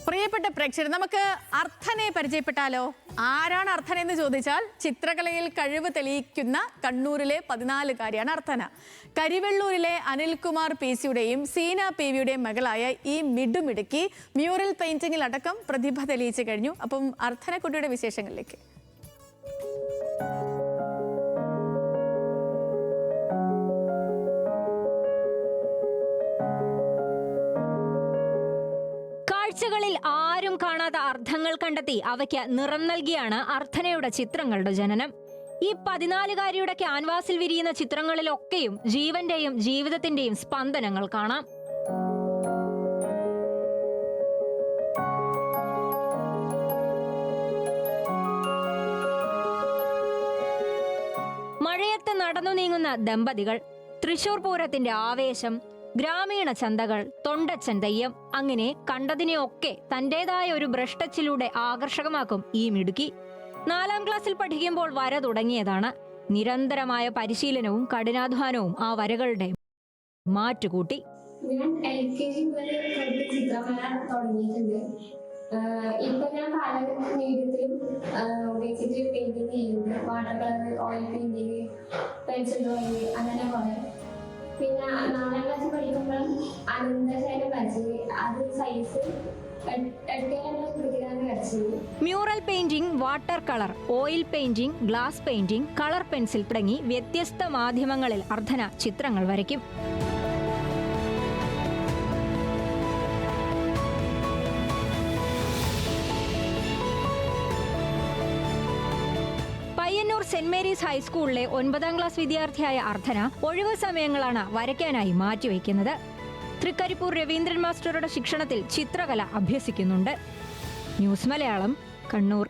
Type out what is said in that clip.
പ്രിയപ്പെട്ട പ്രേക്ഷകർ, നമുക്ക് അർത്ഥനെ പരിചയപ്പെട്ടാലോ? ആരാണ് അർത്ഥന എന്ന് ചോദിച്ചാൽ ചിത്രകലയിൽ കഴിവ് തെളിയിക്കുന്ന കണ്ണൂരിലെ 14കാരിയാണ് അർത്ഥന. കരിവെള്ളൂരിലെ അനിൽകുമാർ PC-യുടെയും സീന PV-യുടെയും മകളായ ഈ മിടുമിടുക്കി മ്യൂറൽ പെയിന്റിംഗിൽ അടക്കം പ്രതിഭ തെളിയിച്ചു കഴിഞ്ഞു. അപ്പം അർത്ഥനക്കുട്ടിയുടെ വിശേഷങ്ങളിലേക്ക്. കാഴ്ചകളിൽ ആരും കാണാത്ത അർത്ഥങ്ങൾ കണ്ടെത്തി അവയ്ക്ക് നിറം നൽകിയാണ് അർത്ഥനയുടെ ചിത്രങ്ങളുടെ ജനനം. ഈ 14കാരിയുടെ ക്യാൻവാസിൽ വിരിയുന്ന ചിത്രങ്ങളിലൊക്കെയും ജീവന്റെയും ജീവിതത്തിന്റെയും സ്പന്ദനങ്ങൾ കാണാം. മഴയത്ത് നടന്നു നീങ്ങുന്ന ദമ്പതികൾ, തൃശൂർ പൂരത്തിന്റെ ആവേശം, ഗ്രാമീണ ചന്തകൾ, തൊണ്ടച്ചൻ തെയ്യം, അങ്ങനെ കണ്ടതിനെയൊക്കെ തന്റേതായ ഒരു ബ്രഷ് ടച്ചിലൂടെ ആകർഷകമാക്കും ഈ മിടുക്കി. 4ാം ക്ലാസ്സിൽ പഠിക്കുമ്പോൾ വര തുടങ്ങിയതാണ്. നിരന്തരമായ പരിശീലനവും കഠിനാധ്വാനവും ആ വരകളുടെ മാറ്റുകൂട്ടി. ഞാൻ LKG മുതൽ ചിത്രകല തുടങ്ങിയിട്ടുണ്ട്. ഇപ്പൊ ഞാൻ പല മീഡിയത്തിലും ഉപയോഗിച്ചിട്ട് പെയിന്റിങ് ചെയ്യുന്നുണ്ട്. Water colour, oil painting, pencil drawing, അങ്ങനെ കുറെ. പിന്നെ 4ാം ക്ലാസ്സിൽ പഠിക്കുമ്പോൾ അനന്തശൈലം വരച്ചത്, അത് സൈസ് 8 വരച്ചത്. Mural painting, water colour, oil painting, glass painting, colour pencil തുടങ്ങി വ്യത്യസ്ത മാധ്യമങ്ങളിൽ അർത്ഥന ചിത്രങ്ങൾ വരയ്ക്കും. പയ്യന്നൂർ സെന്റ് മേരീസ് ഹൈസ്കൂളിലെ 9ാം ക്ലാസ് വിദ്യാർത്ഥിയായ അർത്ഥന ഒഴിവു സമയങ്ങളാണ് വരയ്ക്കാനായി മാറ്റിവെക്കുന്നത്. തൃക്കരിപ്പൂർ രവീന്ദ്രൻ മാസ്റ്ററുടെ ശിക്ഷണത്തിൽ ചിത്രകല അഭ്യസിക്കുന്നുണ്ട്. ന്യൂസ് മലയാളം, കണ്ണൂർ.